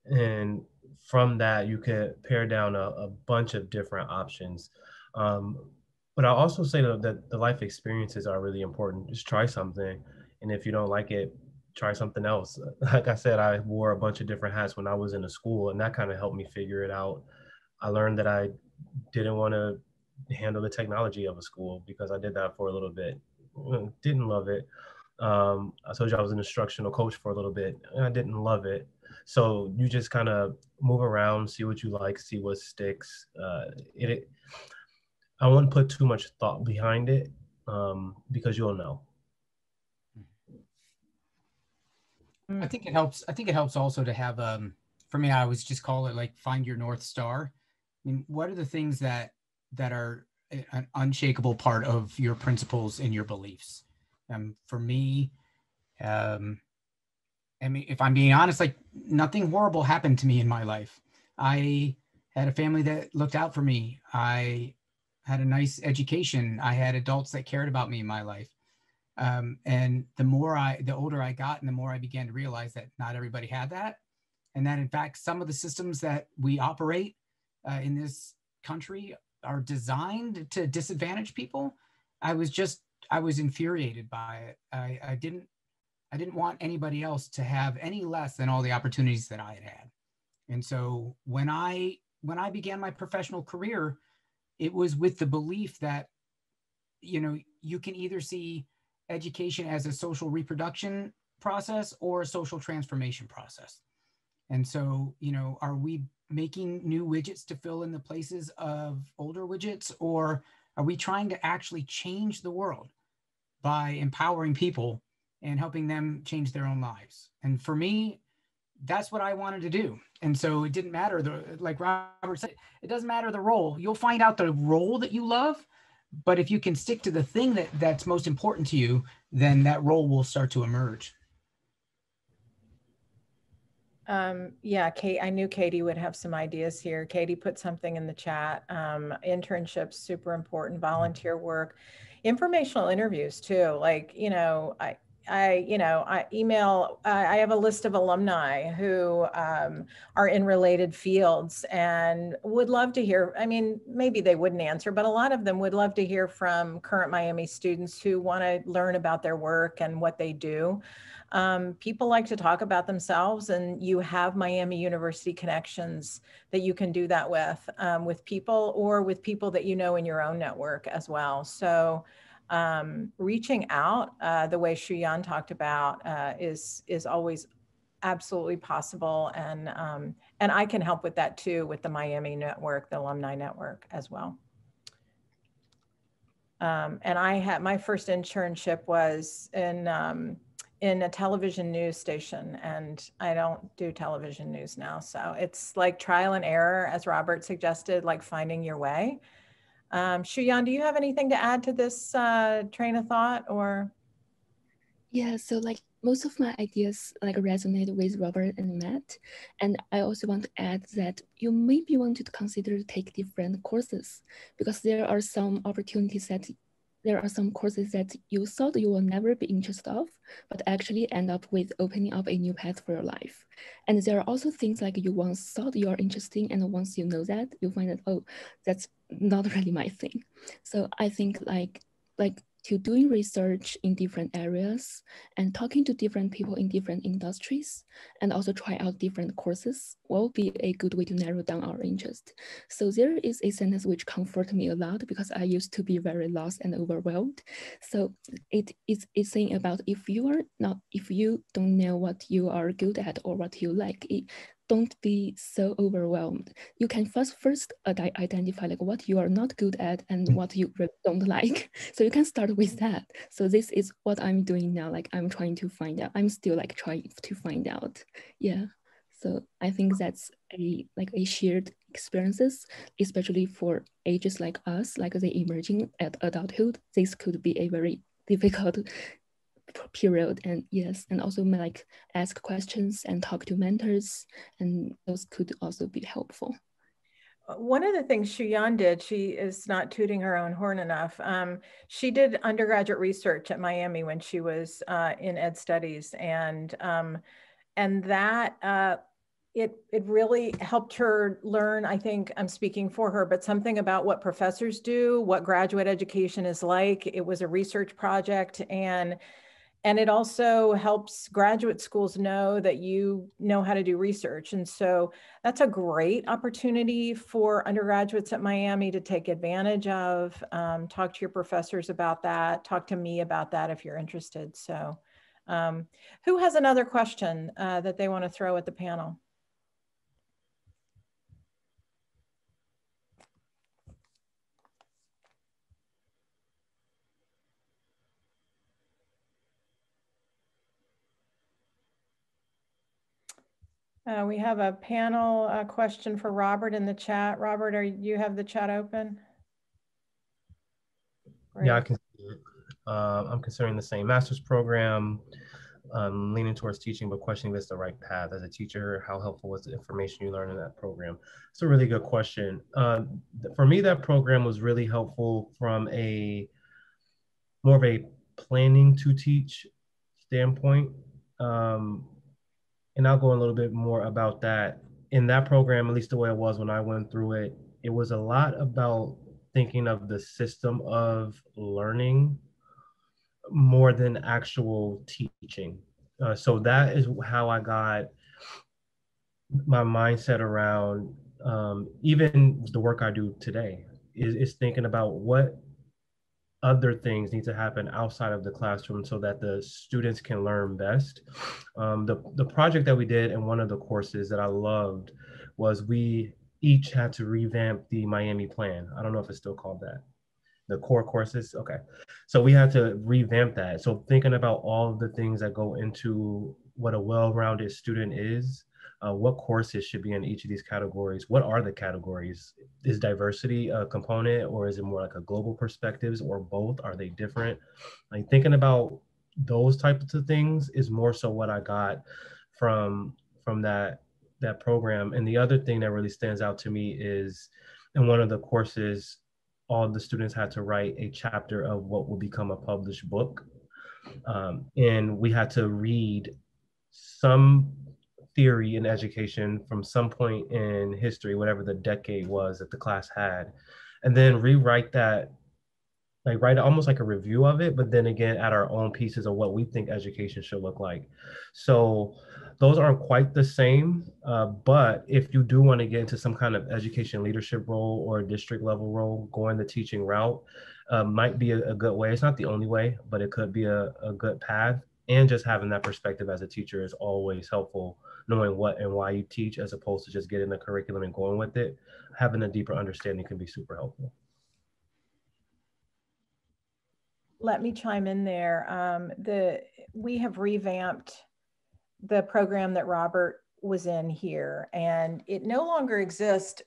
And from that, you could pare down a bunch of different options. But I'll also say that the life experiences are really important. Just try something. And if you don't like it, try something else. Like I said, I wore a bunch of different hats when I was in a school, and that kind of helped me figure it out. I learned that I didn't want to handle the technology of a school, because I did that for a little bit. Didn't love it. I told you I was an instructional coach for a little bit, and I didn't love it. So you just kind of move around, see what you like, see what sticks. I wouldn't put too much thought behind it, because you'll know. I think it helps. I think it helps also to have, for me, I always just call it like find your North Star. I mean, what are the things that are an unshakable part of your principles and your beliefs? For me, I mean, if I'm being honest, like nothing horrible happened to me in my life. I had a family that looked out for me. I had a nice education. I had adults that cared about me in my life. And the older I got and the more I began to realize that not everybody had that. And that in fact, some of the systems that we operate in this country are designed to disadvantage people. I was infuriated by it. I didn't want anybody else to have any less than all the opportunities that I had had. And so when I began my professional career, it was with the belief that, you know, you can either see education as a social reproduction process or a social transformation process. And so, you know, are we making new widgets to fill in the places of older widgets, or are we trying to actually change the world by empowering people and helping them change their own lives? And for me, that's what I wanted to do. And so it didn't matter, like Robert said, it doesn't matter the role. You'll find out the role that you love, but if you can stick to the thing that's most important to you, then that role will start to emerge. Yeah, Kate, I knew Katie would have some ideas here. Katie put something in the chat. Internships, super important, volunteer work, informational interviews too. Like, you know, I have a list of alumni who are in related fields and would love to hear. I mean, maybe they wouldn't answer, but a lot of them would love to hear from current Miami students who want to learn about their work and what they do. People like to talk about themselves, and you have Miami University connections that you can do that with people, or with people that you know in your own network as well. So reaching out the way Shuyan talked about is always absolutely possible. And I can help with that too, with the Miami network, the alumni network as well. And I had my first internship was in a television news station, and I don't do television news now. So it's like trial and error, as Robert suggested, like finding your way. Shuyan, do you have anything to add to this train of thought, or? Yeah, so like most of my ideas like resonate with Robert and Matt. And I also want to add that you maybe want to consider to take different courses, because there are some opportunities that there are some courses that you thought you will never be interested of, but actually end up with opening up a new path for your life. And there are also things like you once thought you are interesting, and once you know that, you find that, oh, that's not really my thing. So I think like to doing research in different areas and talking to different people in different industries, and also try out different courses will be a good way to narrow down our interest. So there is a sentence which comforted me a lot, because I used to be very lost and overwhelmed. So it is saying about if you don't know what you are good at or what you like, don't be so overwhelmed. You can first identify like what you are not good at and what you don't like. So you can start with that. So this is what I'm doing now. Like I'm trying to find out. I'm still like trying to find out. Yeah. So I think that's a shared experiences, especially for ages like us, like the emerging at adulthood. This could be a very difficult period. And yes, and also like ask questions and talk to mentors, and those could also be helpful. One of the things Shuyan did, she is not tooting her own horn enough. She did undergraduate research at Miami when she was in ed studies, and that it really helped her learn. I think I'm speaking for her, but something about what professors do, what graduate education is like. It was a research project, and it also helps graduate schools know that you know how to do research. And so that's a great opportunity for undergraduates at Miami to take advantage of. Talk to your professors about that. Talk to me about that if you're interested. So who has another question that they want to throw at the panel? We have a panel question for Robert in the chat. Robert, you have the chat open? Great. Yeah, I can see it. I'm considering the same master's program, leaning towards teaching, but questioning if it's the right path. As a teacher, how helpful was the information you learned in that program? It's a really good question. For me, that program was really helpful from more of a planning to teach standpoint. And I'll go a little bit more about that. In that program, at least the way it was when I went through it, it was a lot about thinking of the system of learning more than actual teaching. So that is how I got my mindset around even the work I do today is thinking about what other things need to happen outside of the classroom so that the students can learn best. The project that we did in one of the courses that I loved was we each had to revamp the Miami plan. I don't know if it's still called that. The core courses, okay. So we had to revamp that. So thinking about all of the things that go into what a well-rounded student is, what courses should be in each of these categories? What are the categories? Is diversity a component, or is it more like a global perspectives, or both? Are they different? Like thinking about those types of things is more so what I got from that program. And the other thing that really stands out to me is in one of the courses, all the students had to write a chapter of what will become a published book. And we had to read some theory in education from some point in history, whatever the decade was that the class had, and then rewrite that, like write almost like a review of it, but then again, add our own pieces of what we think education should look like. So those aren't quite the same, but if you do want to get into some kind of education leadership role or a district level role, going the teaching route might be a good way. It's not the only way, but it could be a good path. And just having that perspective as a teacher is always helpful, knowing what and why you teach as opposed to just getting the curriculum and going with it. Having a deeper understanding can be super helpful. Let me chime in there. We have revamped the program that Robert was in here, and it no longer exists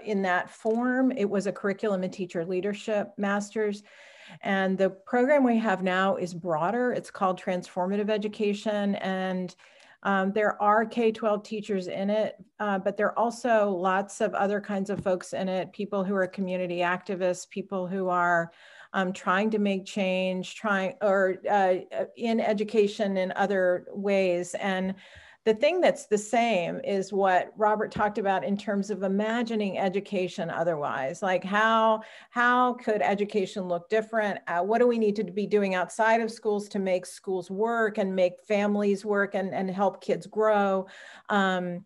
in that form. It was a curriculum and teacher leadership master's, and the program we have now is broader. It's called transformative education, and there are K-12 teachers in it, but there are also lots of other kinds of folks in it, people who are community activists, people who are trying to make change, in education in other ways. And the thing that's the same is what Robert talked about in terms of imagining education otherwise. Like how could education look different? What do we need to be doing outside of schools to make schools work and make families work and help kids grow? And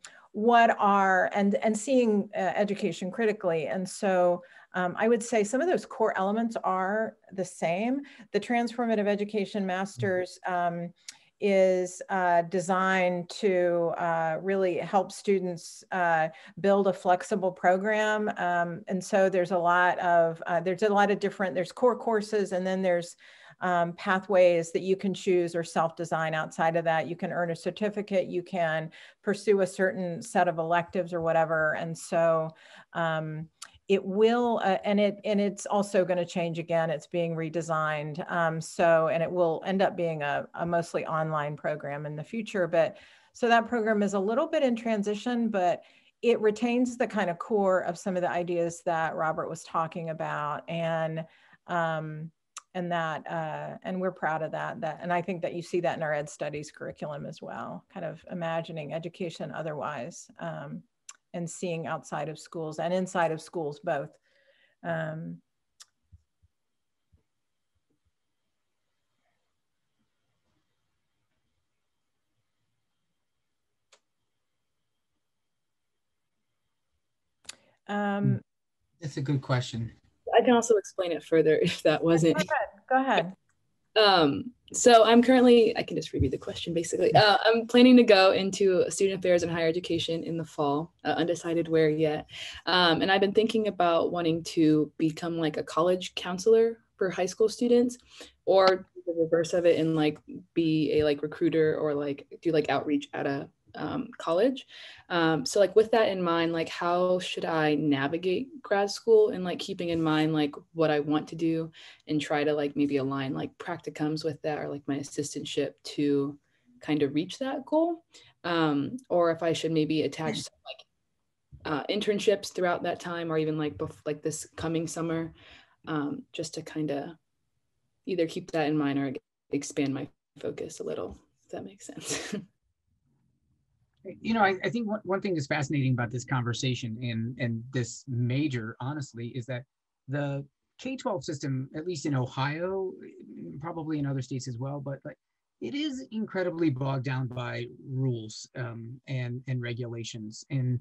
seeing education critically. And so I would say some of those core elements are the same. The Transformative Education Master's is designed to really help students build a flexible program. And so there's a lot of different, there's core courses, and then there's pathways that you can choose or self-design outside of that. You can earn a certificate, you can pursue a certain set of electives or whatever. And so it will, and it's also going to change again. It's being redesigned. And it will end up being a mostly online program in the future. But so that program is a little bit in transition, but it retains the kind of core of some of the ideas that Robert was talking about. And we're proud of that. And I think that you see that in our ed studies curriculum as well, kind of imagining education otherwise. And seeing outside of schools and inside of schools both. That's a good question. I can also explain it further if that wasn't. Go ahead. So I'm currently, I can just review the question basically. I'm planning to go into student affairs and higher education in the fall, undecided where yet. And I've been thinking about wanting to become like a college counselor for high school students, or the reverse of it and like be a like recruiter or like do like outreach at a college. So like with that in mind, like how should I navigate grad school and like keeping in mind like what I want to do and try to like maybe align like practicums with that or like my assistantship to kind of reach that goal, or if I should maybe attach some like internships throughout that time or even like this coming summer, just to kind of either keep that in mind or expand my focus a little, if that makes sense. You know, I think one thing that's fascinating about this conversation and this major, honestly, is that the K-12 system, at least in Ohio, probably in other states as well, but like it is incredibly bogged down by rules and regulations. And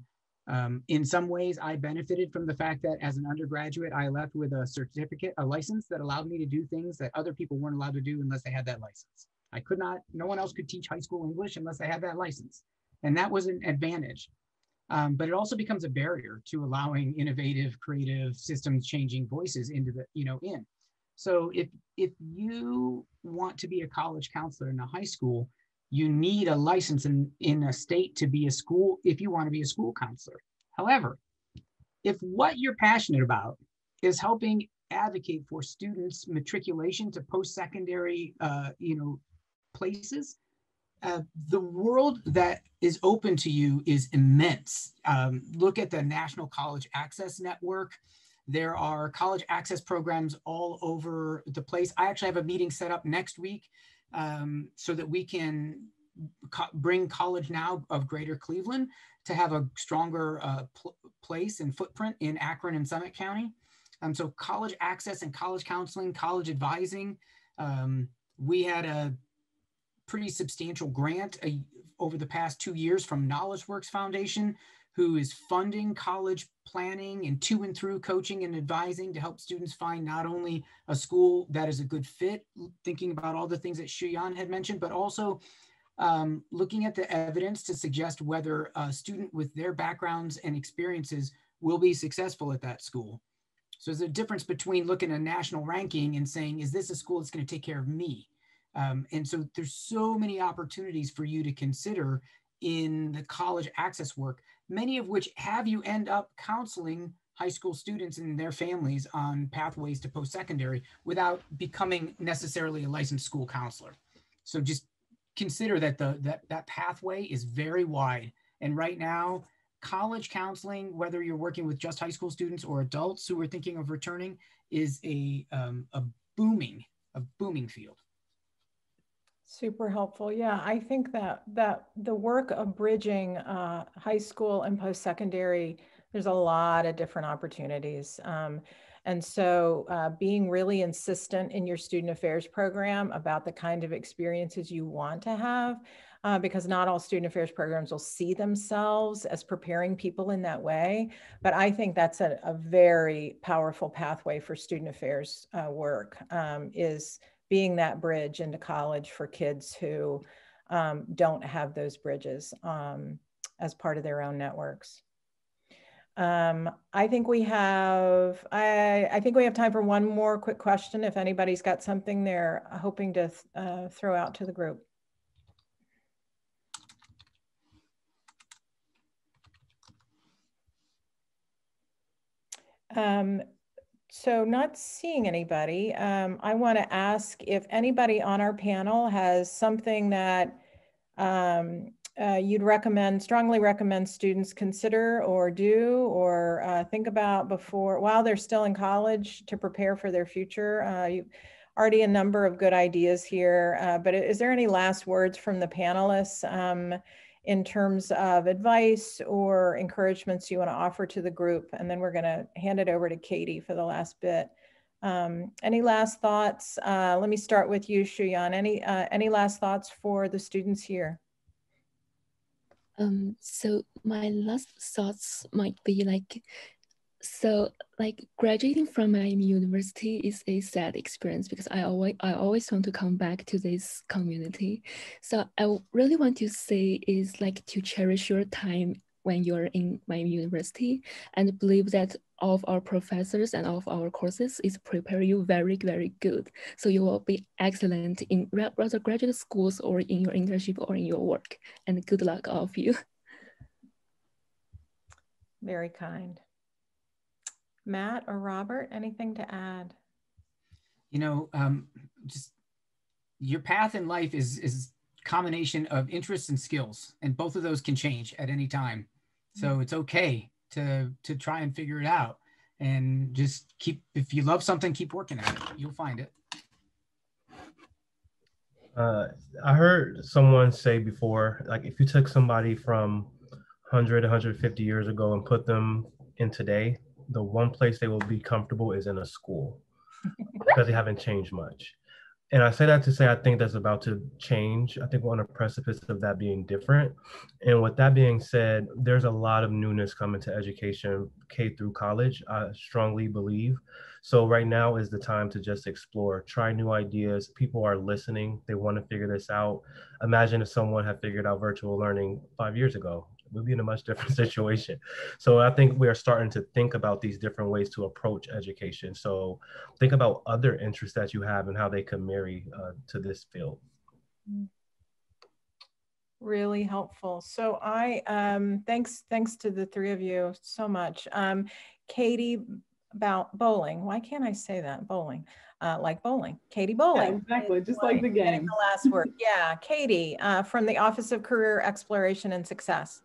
in some ways, I benefited from the fact that as an undergraduate, I left with a certificate, a license that allowed me to do things that other people weren't allowed to do unless they had that license. I could not, no one else could teach high school English unless they had that license. And that was an advantage. But it also becomes a barrier to allowing innovative, creative, systems changing voices into the, in. So if you want to be a college counselor in a high school, you need a license in a state to be a school, if you want to be a school counselor. However, if what you're passionate about is helping advocate for students' matriculation to post-secondary, places, the world that is open to you is immense. Look at the National College Access Network. There are college access programs all over the place. I actually have a meeting set up next week so that we can bring College Now of Greater Cleveland to have a stronger place and footprint in Akron and Summit County. So college access and college counseling, college advising. We had a pretty substantial grant over the past 2 years from KnowledgeWorks Foundation, who is funding college planning and to and through coaching and advising to help students find not only a school that is a good fit, thinking about all the things that Shuyan had mentioned, but also looking at the evidence to suggest whether a student with their backgrounds and experiences will be successful at that school. So there's a difference between looking at a national ranking and saying, is this a school that's going to take care of me? And so there's so many opportunities for you to consider in the college access work, many of which have you end up counseling high school students and their families on pathways to post-secondary without becoming necessarily a licensed school counselor. So just consider that that pathway is very wide. And right now, college counseling, whether you're working with just high school students or adults who are thinking of returning, is a booming field. Super helpful. Yeah, I think that the work of bridging high school and post-secondary, there's a lot of different opportunities. And so being really insistent in your student affairs program about the kind of experiences you want to have, because not all student affairs programs will see themselves as preparing people in that way. But I think that's a very powerful pathway for student affairs work, is being that bridge into college for kids who don't have those bridges as part of their own networks. I think we have time for one more quick question. If anybody's got something they're hoping to throw out to the group. So not seeing anybody, I want to ask if anybody on our panel has something that you'd strongly recommend students consider or do or think about while they're still in college to prepare for their future. You've already a number of good ideas here, but is there any last words from the panelists in terms of advice or encouragements you want to offer to the group? And then we're going to hand it over to Katie for the last bit. Any last thoughts? Let me start with you, Shuyan. Any last thoughts for the students here? So my last thoughts might be graduating from my university is a sad experience because I always want to come back to this community. So I really want to say is to cherish your time when you're in my university and believe that all of our professors and all of our courses is prepare you very, very good. So you will be excellent in rather graduate schools or in your internship or in your work. And good luck, all of you. Very kind. Matt or Robert, anything to add? Just your path in life is a combination of interests and skills, and both of those can change at any time. So it's okay to try and figure it out, and just if you love something, keep working at it. You'll find it. Uh, I heard someone say before, like if you took somebody from 100, 150 years ago and put them in today, the one place they will be comfortable is in a school because they haven't changed much. And I say that to say I think that's about to change. I think we're on a precipice of that being different. And with that being said, there's a lot of newness coming to education, K through college, I strongly believe. So right now is the time to just explore, try new ideas. People are listening. They want to figure this out. Imagine if someone had figured out virtual learning 5 years ago. We'd be in a much different situation. So I think we are starting to think about these different ways to approach education. So think about other interests that you have and how they can marry to this field. Really helpful. So thanks to the three of you so much. Katie, about bowling. Why can't I say that? Bowling, like bowling. Katie Bowling. Yeah, exactly, just like the game. The last word. Yeah, Katie, from the Office of Career Exploration and Success.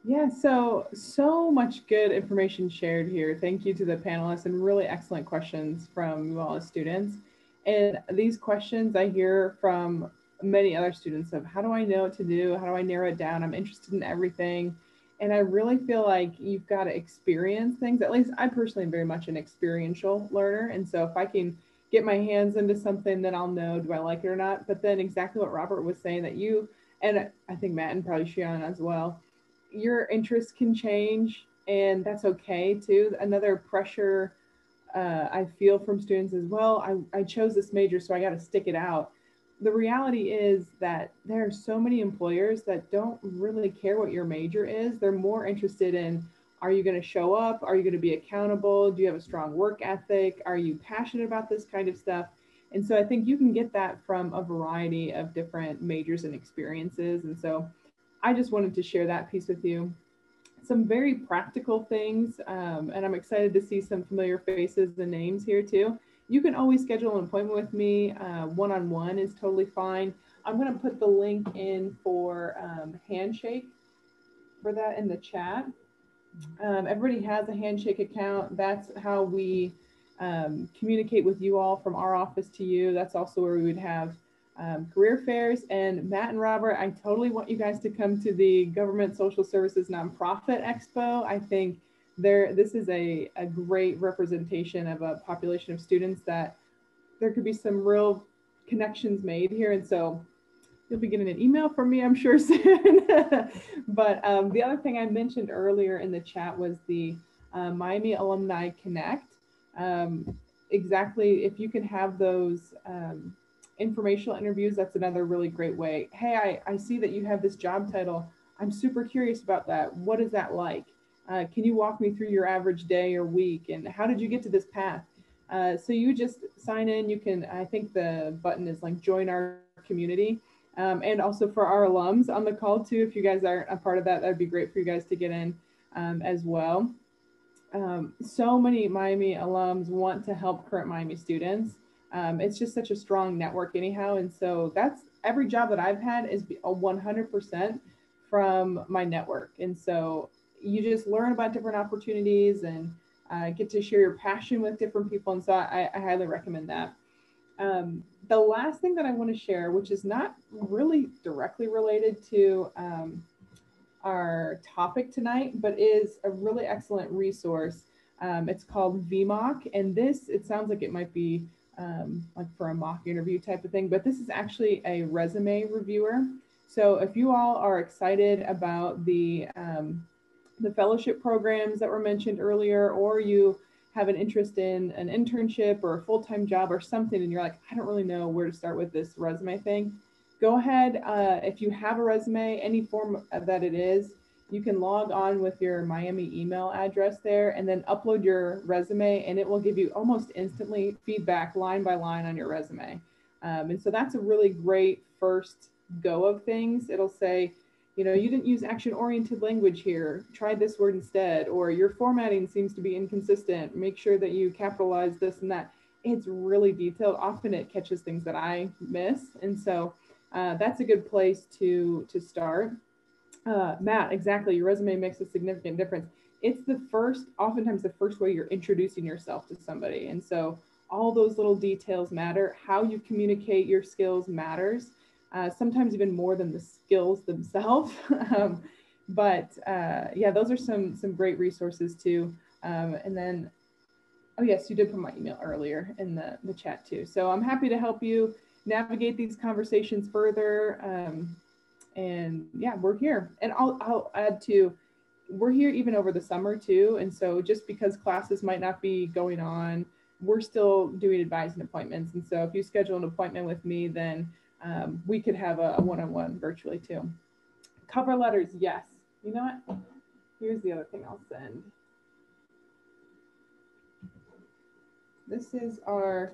Yeah, so much good information shared here. Thank you to the panelists and really excellent questions from you all as students. And these questions I hear from many other students of how do I know what to do? How do I narrow it down? I'm interested in everything. And I really feel like you've got to experience things. At least I personally am very much an experiential learner. And so if I can get my hands into something, then I'll know, do I like it or not? But then exactly what Robert was saying, that you, and I think Matt and probably Shion as well, your interests can change, and that's okay too. Another pressure I feel from students is, well, I chose this major, so I got to stick it out. The reality is that there are so many employers that don't really care what your major is. They're more interested in, are you going to show up? Are you going to be accountable? Do you have a strong work ethic? Are you passionate about this kind of stuff? And so I think you can get that from a variety of different majors and experiences. And so I just wanted to share that piece with you. Some very practical things, and I'm excited to see some familiar faces and names here too. You can always schedule an appointment with me. One-on-one is totally fine. I'm going to put the link in for Handshake for that in the chat. Everybody has a Handshake account. That's how we communicate with you all from our office to you. That's also where we would have career fairs. And Matt and Robert, I totally want you guys to come to the Government Social Services Nonprofit Expo. I think this is a great representation of a population of students that there could be some real connections made here. And so you'll be getting an email from me, I'm sure, soon. But the other thing I mentioned earlier in the chat was the Miami Alumni Connect. Exactly, if you can have those informational interviews, that's another really great way. Hey, I see that you have this job title. I'm super curious about that. What is that like? Can you walk me through your average day or week? And how did you get to this path? So you just sign in. You can, I think the button is like join our community. And also for our alums on the call too, if you guys aren't a part of that, that'd be great for you guys to get in as well. So many Miami alums want to help current Miami students. It's just such a strong network anyhow. And so that's every job that I've had is 100% from my network. And so you just learn about different opportunities and get to share your passion with different people. And so I highly recommend that. The last thing that I want to share, which is not really directly related to our topic tonight, but is a really excellent resource. It's called VMOC, and this, it sounds like it might be like for a mock interview type of thing, but this is actually a resume reviewer. So if you all are excited about the fellowship programs that were mentioned earlier, or you have an interest in an internship or a full-time job or something, and you're like, I don't really know where to start with this resume thing, go ahead. If you have a resume, any form that it is, you can log on with your Miami email address there and then upload your resume, and it will give you almost instantly feedback line by line on your resume. And so that's a really great first go of things. It'll say, you know, you didn't use action-oriented language here, try this word instead, or your formatting seems to be inconsistent, make sure that you capitalize this and that. It's really detailed. Often it catches things that I miss. And so that's a good place to start. Matt, exactly, your resume makes a significant difference. It's oftentimes the first way you're introducing yourself to somebody. And so all those little details matter. How you communicate your skills matters. sometimes even more than the skills themselves. Yeah, those are some great resources too. And then, oh yes, you did put my email earlier in the chat too. So I'm happy to help you navigate these conversations further. And yeah, we're here. And I'll add too, we're here even over the summer too. And so just because classes might not be going on, we're still doing advising appointments. And so if you schedule an appointment with me, then we could have a one-on-one virtually too. Cover letters, yes. You know what? Here's the other thing I'll send. This is our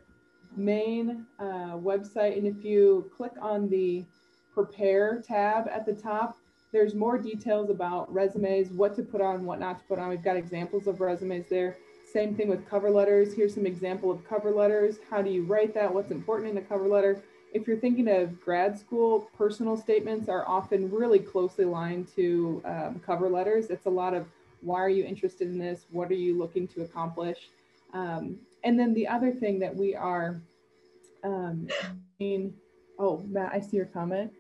main website. And if you click on the Prepare tab at the top, there's more details about resumes, what to put on, what not to put on. We've got examples of resumes there. Same thing with cover letters. Here's some example of cover letters. How do you write that? What's important in a cover letter? If you're thinking of grad school, personal statements are often really closely aligned to cover letters. It's a lot of, why are you interested in this? What are you looking to accomplish? And then the other thing that we are oh, Matt, I see your comment.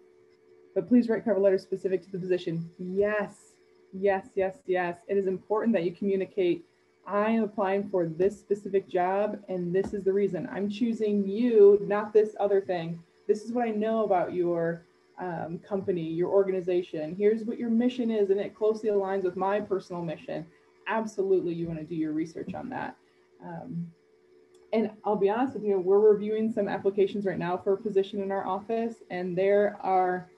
But please write cover letters specific to the position. Yes, yes, yes, yes. It is important that you communicate, I am applying for this specific job and this is the reason. I'm choosing you, not this other thing. This is what I know about your company, your organization. Here's what your mission is, and it closely aligns with my personal mission. Absolutely, you want to do your research on that. And I'll be honest with you, we're reviewing some applications right now for a position in our office, and there are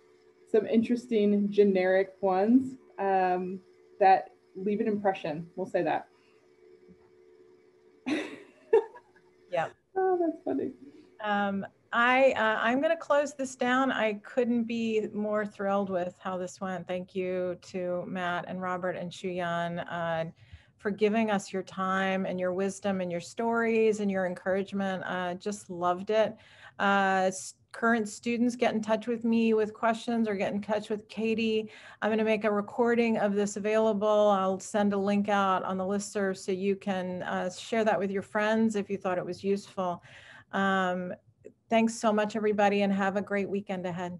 some interesting generic ones that leave an impression. We'll say that. Yeah. Oh, that's funny. I'm going to close this down. I couldn't be more thrilled with how this went. Thank you to Matt and Robert and Shuyan for giving us your time and your wisdom and your stories and your encouragement. Just loved it. Current students, get in touch with me with questions or get in touch with Katie. I'm going to make a recording of this available. I'll send a link out on the listserv so you can share that with your friends if you thought it was useful. Thanks so much, everybody, and have a great weekend ahead.